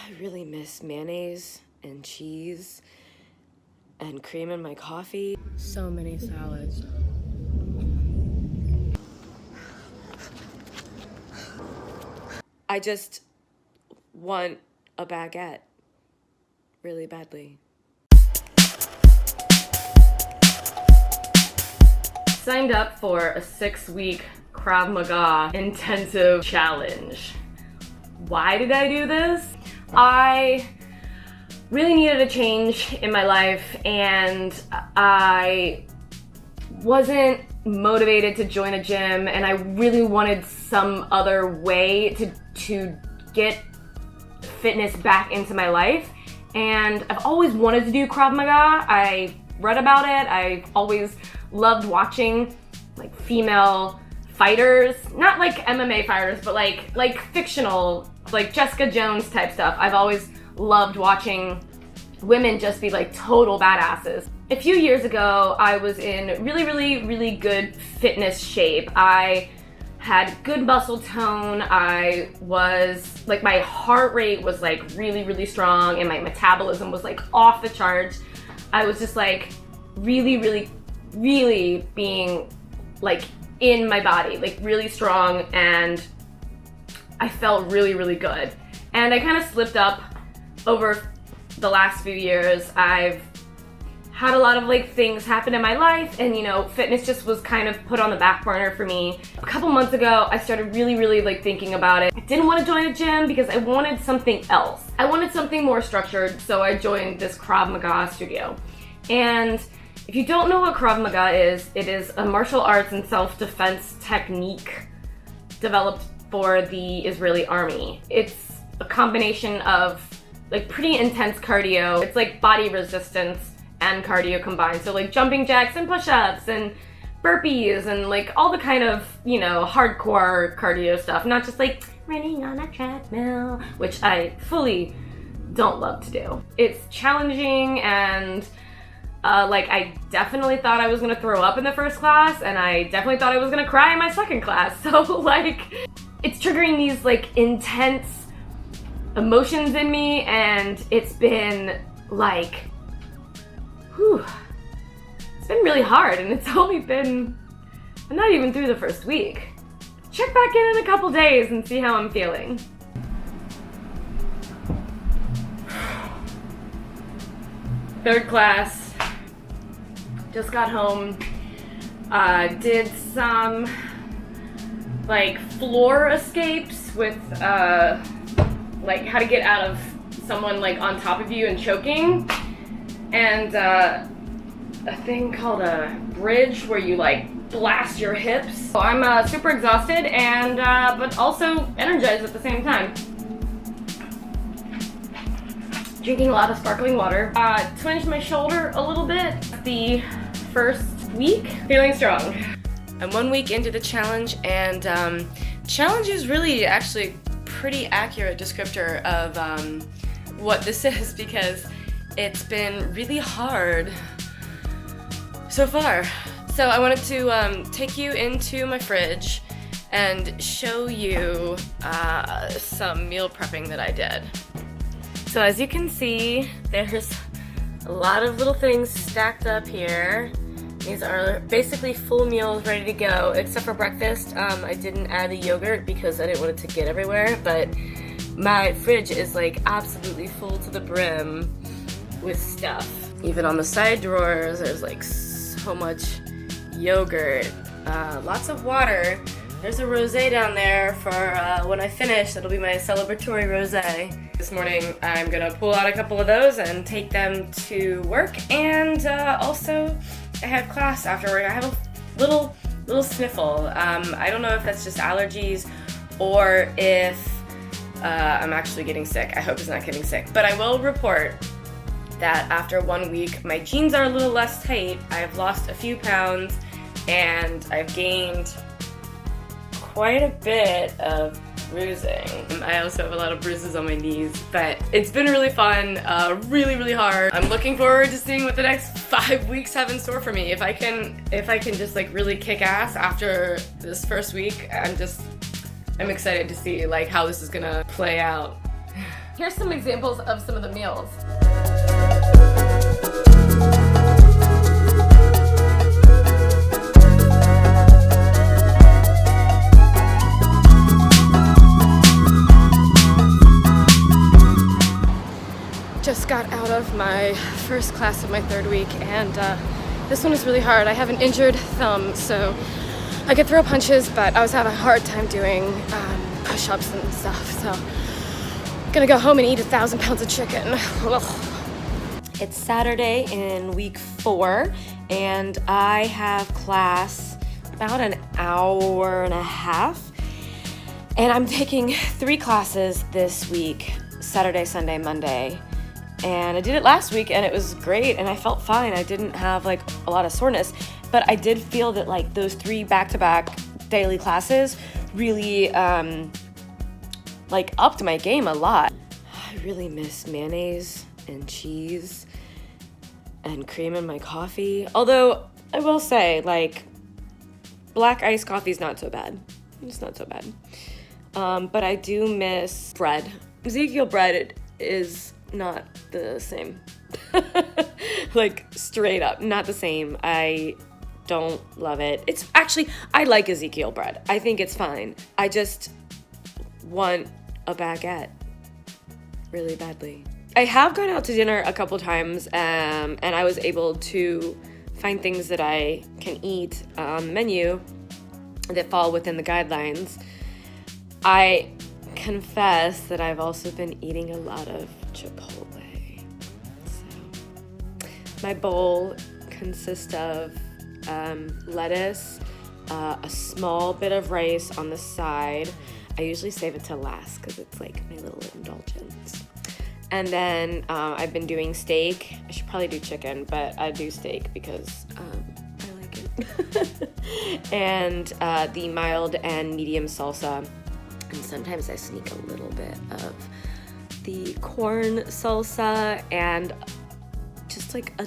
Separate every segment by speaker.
Speaker 1: I really miss mayonnaise and cheese and cream in my coffee. So many salads. I just want a baguette really badly. Signed up for a 6-week Krav Maga intensive challenge. Why did I do this? I really needed a change in my life and I wasn't motivated to join a gym, and I really wanted some other way to get fitness back into my life. And I've always wanted to do Krav Maga. I read about it. I've always loved watching like female fighters, not like MMA fighters, but like fictional, like Jessica Jones type stuff. I've always loved watching women just be like total badasses. A few years ago, I was in really good fitness shape. I had good muscle tone. I was like, my heart rate was like really strong, and my metabolism was like off the charts. I was just like really being like in my body, like really strong, and I felt really good. And I kind of slipped up over the last few years. I've had a lot of like things happen in my life, and you know, fitness just was kind of put on the back burner for me. A couple months ago, I started really like thinking about it. I didn't want to join a gym because I wanted something else. I wanted something more structured, so I joined this Krav Maga studio. And if you don't know what Krav Maga is, it is a martial arts and self-defense technique developed for the Israeli army. It's a combination of like pretty intense cardio. It's like body resistance and cardio combined. So like jumping jacks and push-ups and burpees and like all the kind of, you know, hardcore cardio stuff, not just like running on a treadmill, which I fully don't love to do. It's challenging, and like I definitely thought I was gonna throw up in the first class, and I definitely thought I was gonna cry in my second class. So like it's triggering these like intense emotions in me, and it's been like, whew, it's been really hard, and it's only been, I'm not even through the first week. Check back in a couple days and see how I'm feeling. Third class, just got home, did some like floor escapes with like how to get out of someone like on top of you and choking, and a thing called a bridge where you like blast your hips. So I'm super exhausted and but also energized at the same time. Drinking a lot of sparkling water. Twinged my shoulder a little bit the first week. Feeling strong. I'm 1 week into the challenge, and challenge is really actually pretty accurate descriptor of what this is, because it's been really hard so far. So I wanted to take you into my fridge and show you some meal prepping that I did. So as you can see, there's a lot of little things stacked up here. These are basically full meals ready to go, except for breakfast. I didn't add the yogurt because I didn't want it to get everywhere, but my fridge is like absolutely full to the brim with stuff. Even on the side drawers, there's like so much yogurt, lots of water. There's a rosé down there for when I finish. That'll be my celebratory rosé. This morning I'm gonna pull out a couple of those and take them to work, and also I have class after work. I have a little sniffle. I don't know if that's just allergies or if I'm actually getting sick. I hope it's not getting sick. But I will report that after 1 week, my jeans are a little less tight. I've lost a few pounds, and I've gained quite a bit of bruising. I also have a lot of bruises on my knees, but it's been really fun, really hard. I'm looking forward to seeing what the next 5 weeks have in store for me. If I can just like really kick ass after this first week, I'm excited to see like how this is gonna play out. Here's some examples of some of the meals. Just got out of my first class of my 3rd week, and this one was really hard. I have an injured thumb, so I could throw punches, but I was having a hard time doing push-ups and stuff, so I'm gonna go home and eat 1,000 pounds of chicken. Ugh. It's Saturday in week 4, and I have class about an hour and a half, and I'm taking 3 classes this week, Saturday, Sunday, Monday. And I did it last week and it was great and I felt fine. I didn't have like a lot of soreness, but I did feel that like those 3 back-to-back daily classes really like upped my game a lot. I really miss mayonnaise and cheese and cream in my coffee. Although I will say, like, black iced coffee is not so bad. It's not so bad. But I do miss bread. Ezekiel bread is not the same. Like, straight up, not the same. I don't love it. It's actually, I like Ezekiel bread. I think it's fine. I just want a baguette really badly. I have gone out to dinner a couple times, and I was able to find things that I can eat on the menu that fall within the guidelines. I confess that I've also been eating a lot of Chipotle. So my bowl consists of lettuce, a small bit of rice on the side. I usually save it to last because it's like my little indulgence. And then I've been doing steak. I should probably do chicken, but I do steak because I like it. And the mild and medium salsa. And sometimes I sneak a little bit of the corn salsa and just like a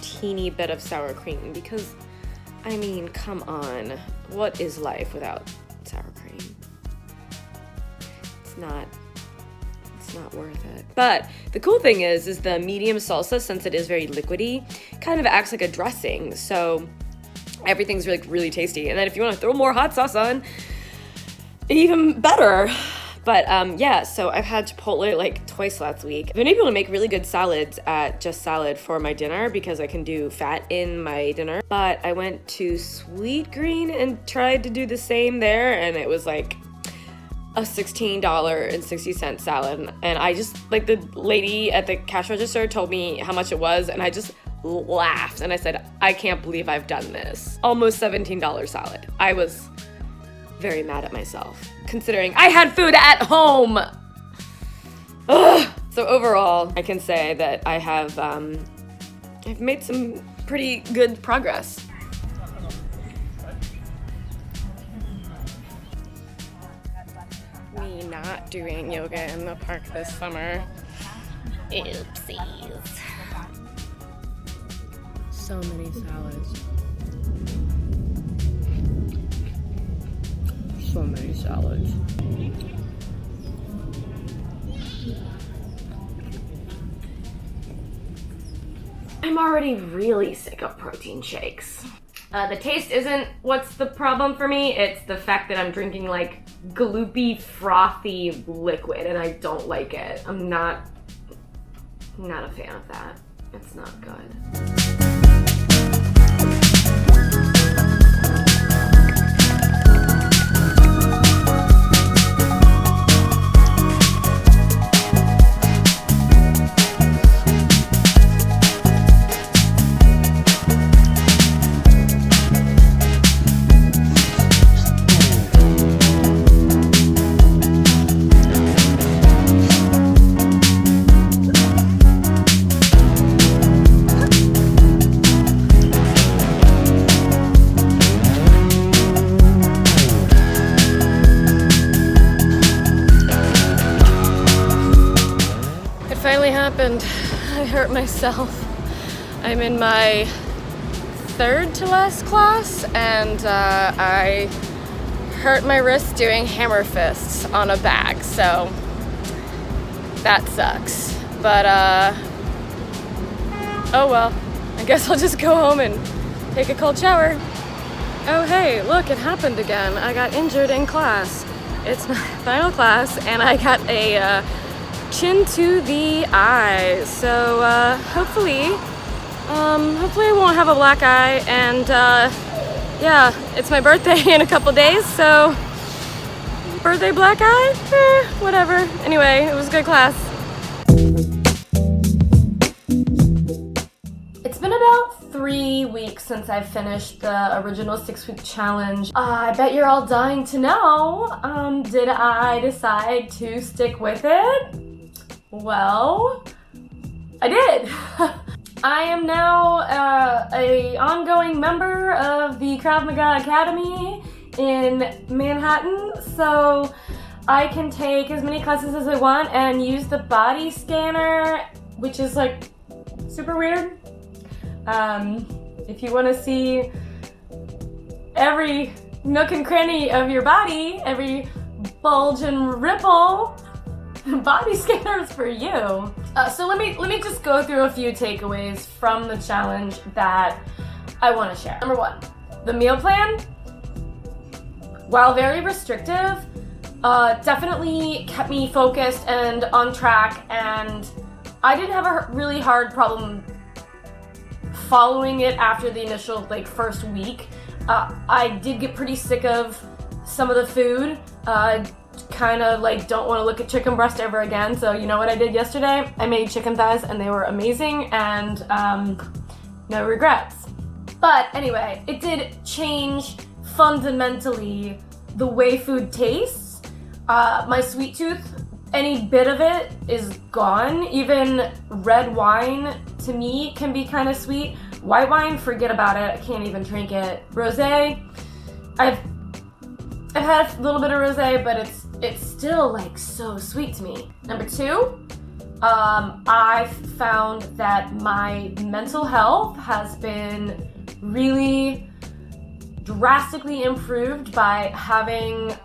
Speaker 1: teeny bit of sour cream because, I mean, come on. What is life without sour cream? It's not worth it. But the cool thing is the medium salsa, since it is very liquidy, kind of acts like a dressing. So everything's really tasty. And then if you want to throw more hot sauce on, even better. But yeah, so I've had Chipotle like twice last week. I've been able to make really good salads at Just Salad for my dinner because I can do fat in my dinner. But I went to Sweet Green and tried to do the same there, and it was like a $16.60 salad. And I just, like, the lady at the cash register told me how much it was, and I just laughed. And I said, I can't believe I've done this. Almost $17 salad. I was very mad at myself, considering I had food at home. Ugh. So overall, I can say that I have I've made some pretty good progress. Me not doing yoga in the park this summer. Oopsies. So many salads. So many salads. I'm already really sick of protein shakes. The taste isn't what's the problem for me, it's the fact that I'm drinking like gloopy, frothy liquid and I don't like it. I'm not a fan of that. It's not good. Happened. I hurt myself. I'm in my 3rd to last class and I hurt my wrist doing hammer fists on a bag. So That sucks. But, oh well. I guess I'll just go home and take a cold shower. Oh hey, look, it happened again. I got injured in class. It's my final class, and I got a chin to the eye. So hopefully I won't have a black eye. And yeah, it's my birthday in a couple days, so birthday black eye? Whatever. Anyway, it was a good class. It's been about 3 weeks since I finished the original 6-week challenge. I bet you're all dying to know, did I decide to stick with it? Well, I did. I am now a ongoing member of the Krav Maga Academy in Manhattan, so I can take as many classes as I want and use the body scanner, which is like super weird. If you want to see every nook and cranny of your body, every bulge and ripple, body scanner is for you. So let me just go through a few takeaways from the challenge that I want to share. Number 1, the meal plan, while very restrictive, definitely kept me focused and on track, and I didn't have a really hard problem following it after the initial first week. I did get pretty sick of some of the food. Kind of don't want to look at chicken breast ever again. So you know what I did yesterday? I made chicken thighs and they were amazing, and no regrets. But anyway, it did change fundamentally the way food tastes. My sweet tooth, any bit of it is gone. Even red wine to me can be kind of sweet. White wine, forget about it. I can't even drink it. Rosé, I've had a little bit of rosé, but it's still so sweet to me. Number 2, I found that my mental health has been really drastically improved by having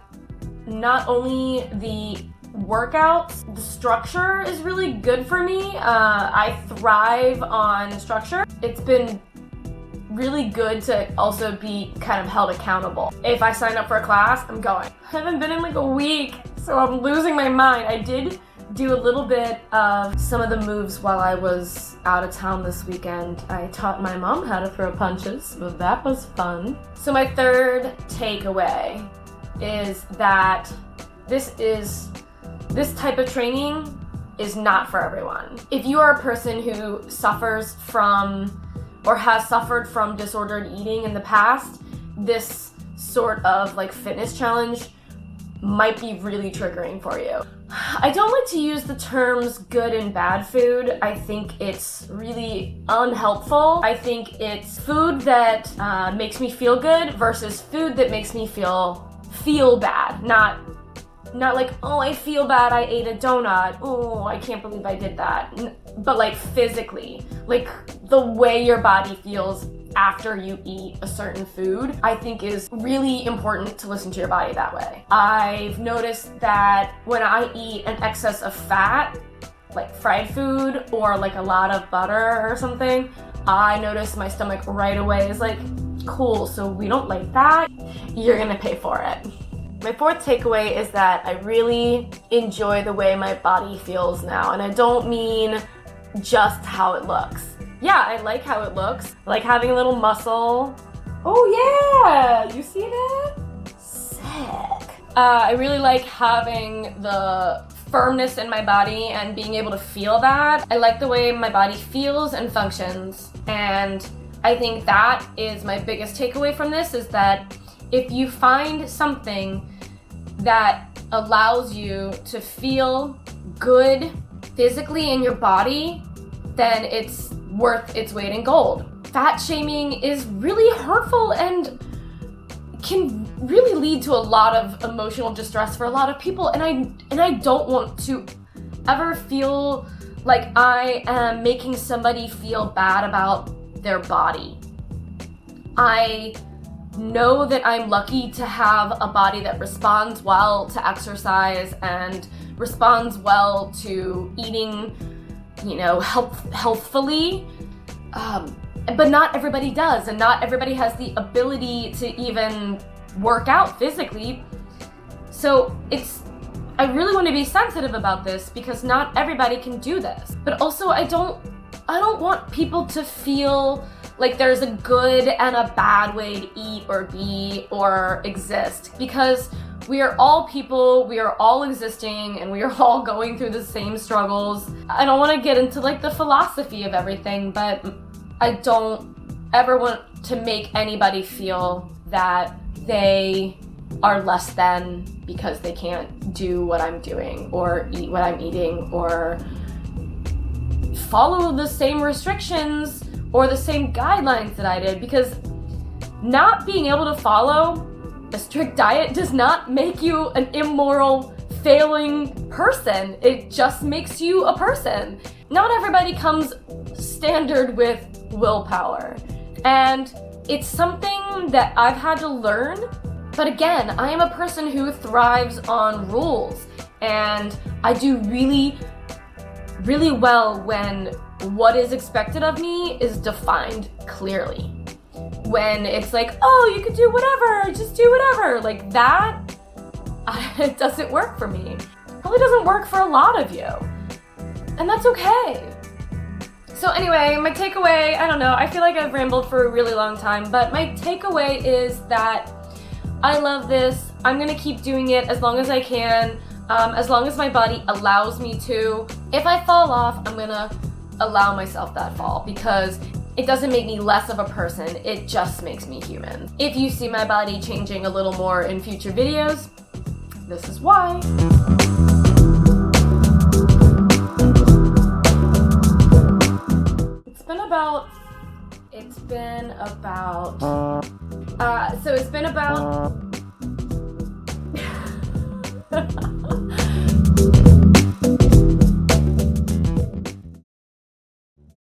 Speaker 1: not only the workouts, the structure is really good for me. I thrive on structure. It's been really good to also be kind of held accountable. If I sign up for a class, I'm going. I haven't been in a week, so I'm losing my mind. I did do a little bit of some of the moves while I was out of town this weekend. I taught my mom how to throw punches, so that was fun. So my 3rd takeaway is that this type of training is not for everyone. If you are a person who suffers from or has suffered from disordered eating in the past, this sort of fitness challenge might be really triggering for you. I don't like to use the terms good and bad food. I think it's really unhelpful. I think it's food that makes me feel good versus food that makes me feel bad. Not oh, I feel bad, I ate a donut. Oh, I can't believe I did that. But physically, the way your body feels after you eat a certain food, I think is really important to listen to your body that way. I've noticed that when I eat an excess of fat, like fried food or a lot of butter or something, I notice my stomach right away is cool, so we don't like that. You're gonna pay for it. My 4th takeaway is that I really enjoy the way my body feels now, and I don't mean just how it looks. Yeah, I like how it looks. I like having a little muscle. Oh yeah, you see that? Sick. I really like having the firmness in my body and being able to feel that. I like the way my body feels and functions, and I think that is my biggest takeaway from this, is that if you find something that allows you to feel good physically in your body, then it's worth its weight in gold. Fat shaming is really hurtful and can really lead to a lot of emotional distress for a lot of people, and I don't want to ever feel like I am making somebody feel bad about their body. I know that I'm lucky to have a body that responds well to exercise and responds well to eating, healthfully. But not everybody does, and not everybody has the ability to even work out physically. So I really want to be sensitive about this because not everybody can do this. But also I don't want people to feel like there's a good and a bad way to eat or be or exist, because we are all people, we are all existing, and we are all going through the same struggles. I don't want to get into like the philosophy of everything, but I don't ever want to make anybody feel that they are less than because they can't do what I'm doing or eat what I'm eating or follow the same restrictions or the same guidelines that I did, because not being able to follow a strict diet does not make you an immoral, failing person. It just makes you a person. Not everybody comes standard with willpower, and it's something that I've had to learn. But again, I am a person who thrives on rules, and I do really, really well when what is expected of me is defined clearly. When it's like, oh, you can do whatever, just do whatever, like that, it doesn't work for me. Probably doesn't work for a lot of you. And that's okay. So anyway, my takeaway, I don't know, I feel like I've rambled for a really long time, but my takeaway is that I love this. I'm gonna keep doing it as long as I can, as long as my body allows me to. If I fall off, I'm gonna allow myself that fall, because it doesn't make me less of a person, it just makes me human. If you see my body changing a little more in future videos, this is why. It's been about